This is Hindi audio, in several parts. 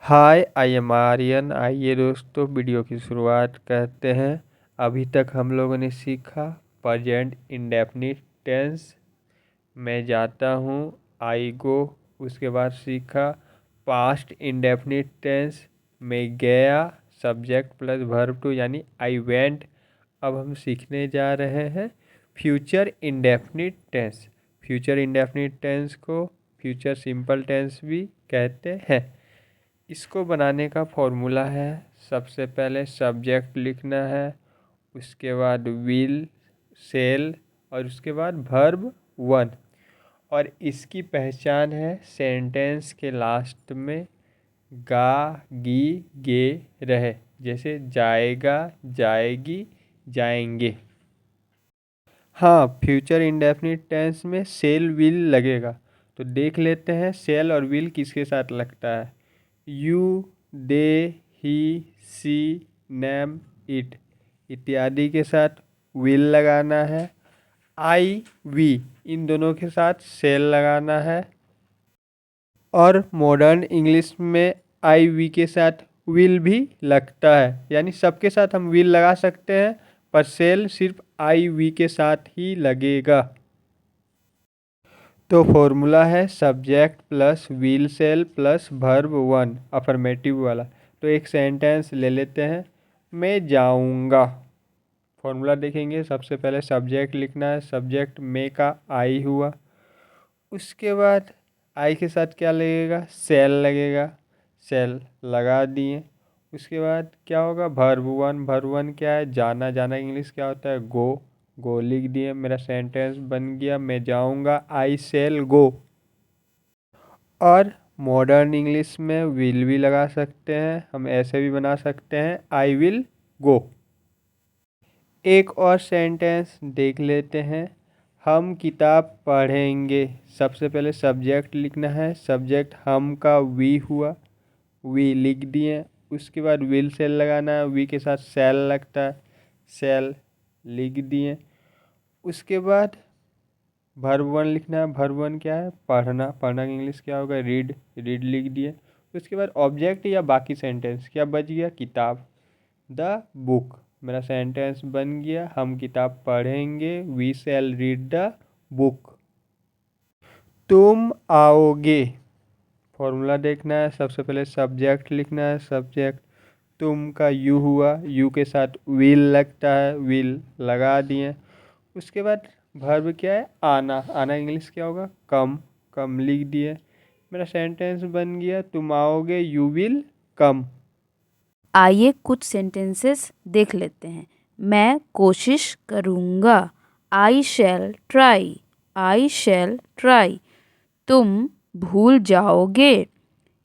Hi I am Aryan. आइए दोस्तों वीडियो की शुरुआत करते हैं। अभी तक हम लोगों ने सीखा प्रेजेंट इंडेफिनिट टेंस, मैं जाता हूँ, आई गो। उसके बाद सीखा पास्ट इंडेफिनिट टेंस, मैं गया, सब्जेक्ट प्लस वर्ब टू यानी आई वेंट। अब हम सीखने जा रहे हैं future indefinite tense. Future indefinite tense को फ्यूचर सिंपल टेंस भी कहते हैं। इसको बनाने का फॉर्मूला है, सबसे पहले सब्जेक्ट लिखना है, उसके बाद विल, सेल और उसके बाद वर्ब वन। और इसकी पहचान है सेंटेंस के लास्ट में गा, गी, गे रहे, जैसे जाएगा, जाएगी, जाएंगे। हाँ, फ्यूचर इंडेफिनिट टेंस में सेल विल लगेगा, तो देख लेते हैं सेल और विल किसके साथ लगता है। You, they, he, she, name, it इत्यादि के साथ विल लगाना है। आई, वी इन दोनों के साथ सेल लगाना है। और मॉडर्न इंग्लिश में आई, वी के साथ विल भी लगता है, यानी सबके साथ हम विल लगा सकते हैं, पर सेल सिर्फ आई, वी के साथ ही लगेगा। तो फॉर्मूला है subject plus will shall plus verb one, affirmative वाला। तो एक सेंटेंस ले लेते हैं, मैं जाऊंगा। फॉर्मूला देखेंगे, सबसे पहले सब्जेक्ट लिखना है, सब्जेक्ट मैं का आई हुआ। उसके बाद आई के साथ क्या लगेगा, सेल लगेगा, सेल लगा दिए। उसके बाद क्या होगा, वर्ब वन। वर्ब वन क्या है, जाना। जाना इंग्लिश क्या होता है, गो। गो लिख दिए, मेरा सेंटेंस बन गया, मैं जाऊंगा, आई सेल गो। और मॉडर्न इंग्लिश में विल भी लगा सकते हैं, हम ऐसे भी बना सकते हैं, आई विल गो। एक और सेंटेंस देख लेते हैं, हम किताब पढ़ेंगे। सबसे पहले सब्जेक्ट लिखना है, सब्जेक्ट हम का वी हुआ, वी लिख दिए। उसके बाद विल सेल लगाना है, वी के साथ सेल लगता है, सेल लिख दिए। उसके बाद वर्ब वन लिखना है, वर्ब वन क्या है, पढ़ना। पढ़ना की इंग्लिश क्या होगा, रीड। रीड लिख दिए। उसके बाद ऑब्जेक्ट या बाकी सेंटेंस क्या बच गया, किताब, द बुक। मेरा सेंटेंस बन गया, हम किताब पढ़ेंगे, we shall read the book. तुम आओगे। फॉर्मूला देखना है, सबसे पहले सब्जेक्ट लिखना है, सब्जेक्ट तुम का यू हुआ, यू के साथ विल लगता है, विल लगा दिए। उसके बाद वर्ब क्या है, आना। आना इंग्लिश क्या होगा, कम। कम लिख दिए, मेरा सेंटेंस बन गया, तुम आओगे, यू विल कम। आइए कुछ सेंटेंसेस देख लेते हैं। मैं कोशिश करूँगा, I shall try. I shall try. तुम भूल जाओगे,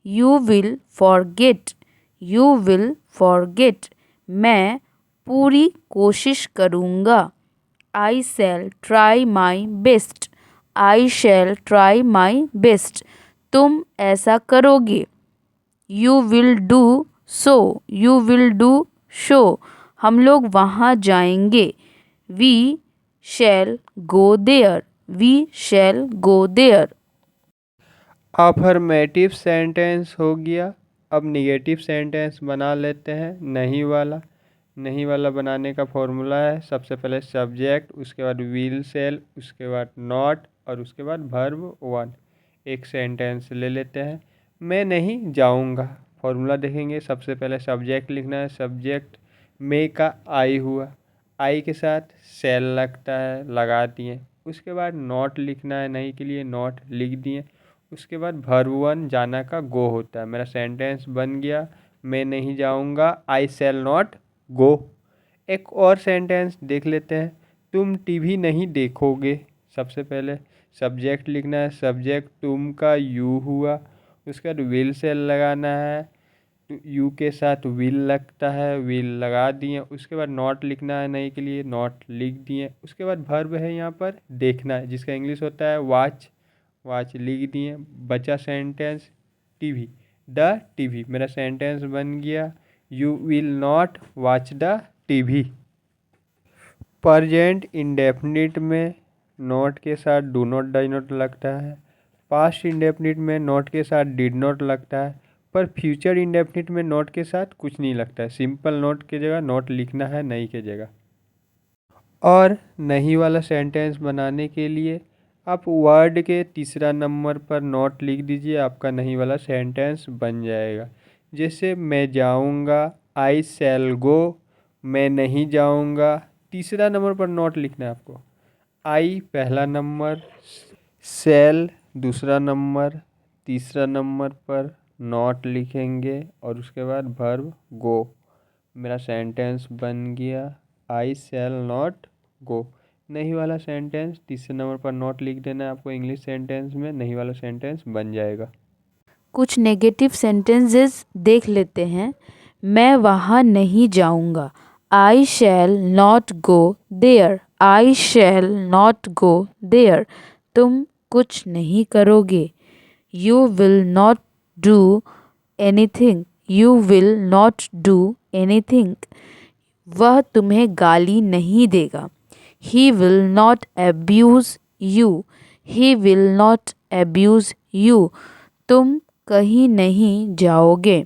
you will forget. You will forget. मैं पूरी कोशिश करूँगा, I shall try my best. I shall try my best. तुम ऐसा करोगे, you will do so. You will do so. हम लोग वहाँ जाएंगे, we shall go there. We shall go there. Affirmative sentence हो गया। अब निगेटिव सेंटेंस बना लेते हैं, नहीं वाला। नहीं वाला बनाने का फॉर्मूला है, सबसे पहले सब्जेक्ट, उसके बाद विल सेल, उसके बाद नॉट और उसके बाद वर्ब वन। एक सेंटेंस ले लेते हैं, मैं नहीं जाऊंगा। फॉर्मूला देखेंगे, सबसे पहले सब्जेक्ट लिखना है, सब्जेक्ट मैं का आई हुआ, आई के साथ सेल लगता है, लगा दिए। उसके बाद नॉट लिखना है, नहीं के लिए नॉट लिख दिए। उसके बाद वर्ब वन, जाना का गो होता है, मेरा सेंटेंस बन गया, मैं नहीं जाऊंगा, आई शैल नॉट गो। एक और सेंटेंस देख लेते हैं, तुम टीवी नहीं देखोगे। सबसे पहले सब्जेक्ट लिखना है, सब्जेक्ट तुम का यू हुआ, उसके बाद विल सेल लगाना है, तो यू के साथ विल लगता है, विल लगा दिए। उसके बाद नॉट लिखना है, नहीं के लिए नॉट लिख दिए। उसके बाद वर्ब है यहाँ पर देखना है, जिसका इंग्लिश होता है वॉच। वॉच लिख दिए। बचा सेंटेंस टीवी, द टीवी। मेरा सेंटेंस बन गया, you will not watch the TV. Present indefinite में नॉट के साथ डू नॉट, डज नॉट लगता है। पास्ट इंडेफिनिट में नॉट के साथ डिड नॉट लगता है। पर फ्यूचर इंडेफिनिट में नॉट के साथ कुछ नहीं लगता है, सिंपल नॉट की जगह नॉट लिखना है नहीं की जगह। और नहीं वाला सेंटेंस बनाने के लिए आप वर्ड के तीसरा नंबर पर नॉट लिख दीजिए, आपका नहीं वाला सेंटेंस बन जाएगा। जैसे मैं जाऊंगा, आई शैल गो, मैं नहीं जाऊंगा, तीसरा नंबर पर नॉट लिखना है आपको। आई पहला नंबर, शैल दूसरा नंबर, तीसरा नंबर पर नॉट लिखेंगे और उसके बाद वर्ब गो। मेरा सेंटेंस बन गया, आई शैल नॉट गो। नहीं वाला सेंटेंस तीसरे नंबर पर नॉट लिख देना है आपको इंग्लिश सेंटेंस में, नहीं वाला सेंटेंस बन जाएगा। कुछ नेगेटिव सेंटेंसेस देख लेते हैं। मैं वहाँ नहीं जाऊँगा। I shall not go there. I shall not go there. तुम कुछ नहीं करोगे। You will not do anything. You will not do anything. वह तुम्हें गाली नहीं देगा। He will not abuse you. He will not abuse you. तुम कहीं नहीं जाओगे।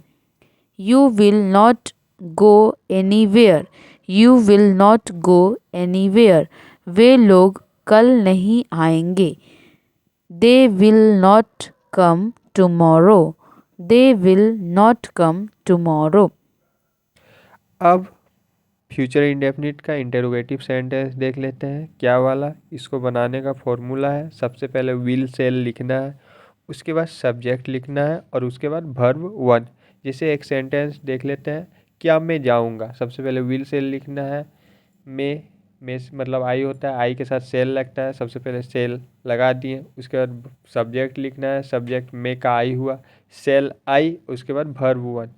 You will not go anywhere. You will not go anywhere. वे लोग कल नहीं आएंगे। They will not come tomorrow. They will not come tomorrow. अब फ्यूचर इंडेफिनिट का इंटेरोगेटिव सेंटेंस देख लेते हैं क्या वाला। इसको बनाने का फॉर्मूला है, सबसे पहले विल सेल लिखना है, उसके बाद सब्जेक्ट लिखना है और उसके बाद वर्ब वन। जैसे एक सेंटेंस देख लेते हैं, क्या मैं जाऊंगा, सबसे पहले विल सेल लिखना है। में मतलब आई होता है, आई के साथ सेल लगता है, सबसे पहले सेल लगा दिए। उसके बाद सब्जेक्ट लिखना है, सब्जेक्ट में का आई हुआ, सेल आई, उसके बाद वर्ब वन।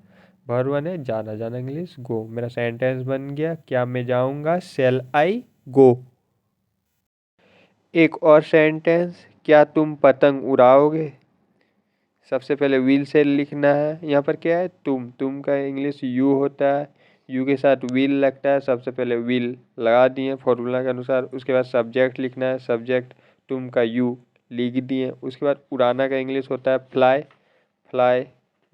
वर्ब वन है जाना, जाना इंग्लिश गो। मेरा सेंटेंस बन गया, क्या मैं जाऊंगा, सेल आई गो। एक और सेंटेंस, क्या तुम पतंग उड़ाओगे। सबसे पहले विल से लिखना है, यहाँ पर क्या है, तुम का इंग्लिश यू होता है, यू के साथ विल लगता है, सबसे पहले विल लगा दिए फॉर्मूला के अनुसार। उसके बाद सब्जेक्ट लिखना है, सब्जेक्ट तुम का यू लिख दिए। उसके बाद उड़ाना का इंग्लिश होता है फ्लाई, फ्लाई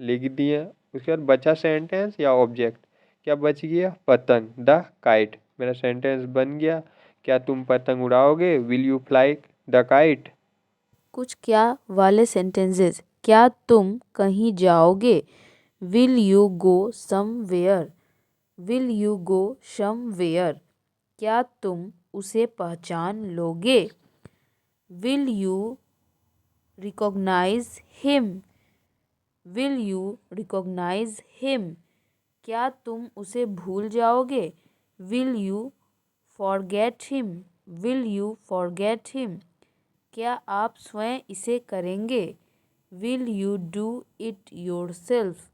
लिख दिए। उसके बाद बचा सेंटेंस या ऑब्जेक्ट, क्या बच गया, पतंग, द काइट। मेरा सेंटेंस बन गया, क्या तुम पतंग उड़ाओगे, will you fly the kite. कुछ क्या वाले सेंटेंसेस, क्या तुम कहीं जाओगे। Will you go somewhere. Will you go somewhere. क्या तुम उसे पहचान लोगे। Will you recognise him. Will you recognise him. क्या तुम उसे भूल जाओगे। Will you forget him. Will you forget him. क्या आप स्वयं इसे करेंगे। Will you do it yourself.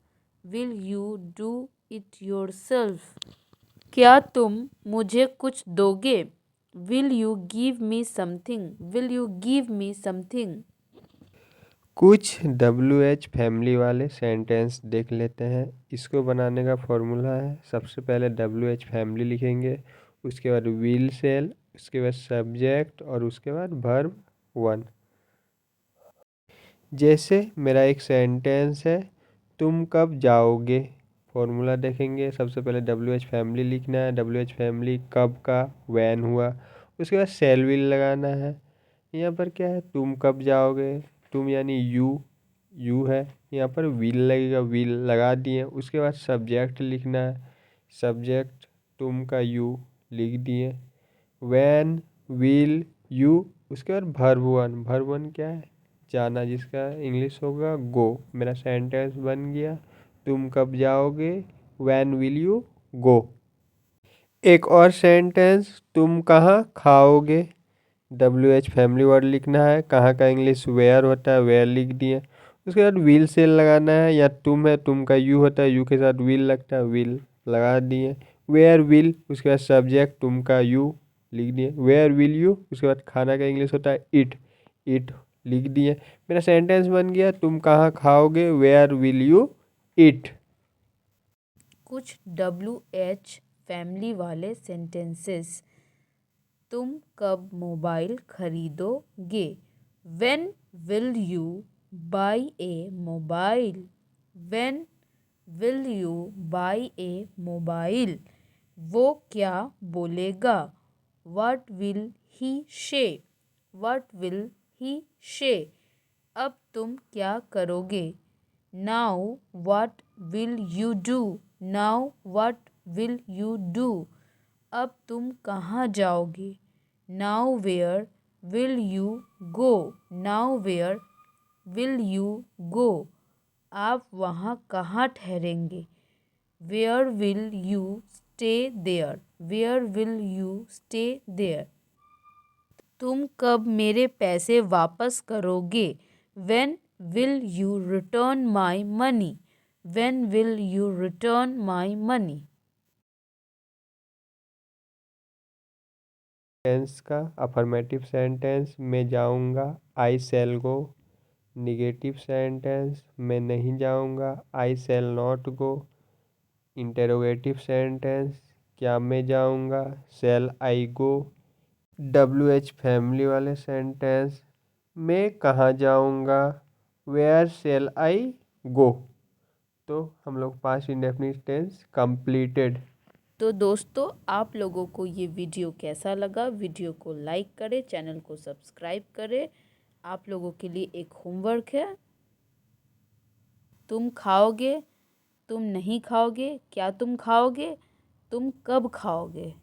Will you do it yourself. क्या तुम मुझे कुछ दोगे। Will you give me something. Will you give me something. कुछ WH फैमिली वाले सेंटेंस देख लेते हैं। इसको बनाने का फॉर्मूला है, सबसे पहले WH फैमिली लिखेंगे, उसके बाद विल सेल, उसके बाद सब्जेक्ट और उसके बाद वर्ब वन। जैसे मेरा एक सेंटेंस है, तुम कब जाओगे। फॉर्मूला देखेंगे, सबसे पहले WH फैमिली लिखना है, WH फैमिली कब का वैन हुआ। उसके बाद सेल विल लगाना है। यहाँ पर क्या है, तुम कब जाओगे, तुम यानी यू है, यहाँ पर विल लगेगा, विल लगा दिए। उसके बाद सब्जेक्ट लिखना है, सब्जेक्ट तुम का यू लिख दिए, वैन विल यू। उसके बाद वर्ब वन, वर्ब वन क्या है, जाना, जिसका इंग्लिश होगा गो। मेरा सेंटेंस बन गया, तुम कब जाओगे, वैन विल यू गो। एक और सेंटेंस, तुम कहाँ खाओगे। WH फैमिली वर्ड लिखना है, कहाँ का इंग्लिश वेयर होता है, वेयर लिख दिए। उसके बाद विल सेल लगाना है, या तुम है, तुम का यू होता है, यू के साथ विल लगता है, विल लगा दिए। वेयर विल, उसके बाद सब्जेक्ट तुम का यू लिख दिए, वेयर विल यू। उसके बाद खाना का इंग्लिश होता है इट, इट लिख दिए। मेरा सेंटेंस बन गया, तुम कहाँ खाओगे, वेयर विल यू इट। कुछ WH फैमिली वाले सेंटेंसेस, तुम कब मोबाइल खरीदोगे। When will you buy a mobile. When will you buy a mobile? वो क्या बोलेगा? व्हाट विल ही से? व्हाट विल ही से? अब तुम क्या करोगे? Now what will you do? Now what will you do? अब तुम कहाँ जाओगे? Now where will you go? Now where will you go? आप वहाँ कहाँ ठहरेंगे? Where will you stay there? Where will you stay there? तुम कब मेरे पैसे वापस करोगे? When will you return my money? When will you return my money? Tense का अफर्मेटिव सेंटेंस मैं जाऊंगा, I shell go. Negative sentence मैं नहीं जाऊंगा, I shall not go. Interrogative sentence क्या मैं जाऊंगा, shall I go. WH family वाले सेंटेंस मैं कहाँ जाऊंगा, वेयर शैल आई गो। तो हम लोग पास्ट इंडेफिनिट टेंस कंप्लीटेड। तो दोस्तों, आप लोगों को ये वीडियो कैसा लगा? वीडियो को लाइक करें, चैनल को सब्सक्राइब करें। आप लोगों के लिए एक होमवर्क है। तुम खाओगे, तुम नहीं खाओगे, क्या तुम खाओगे? तुम कब खाओगे?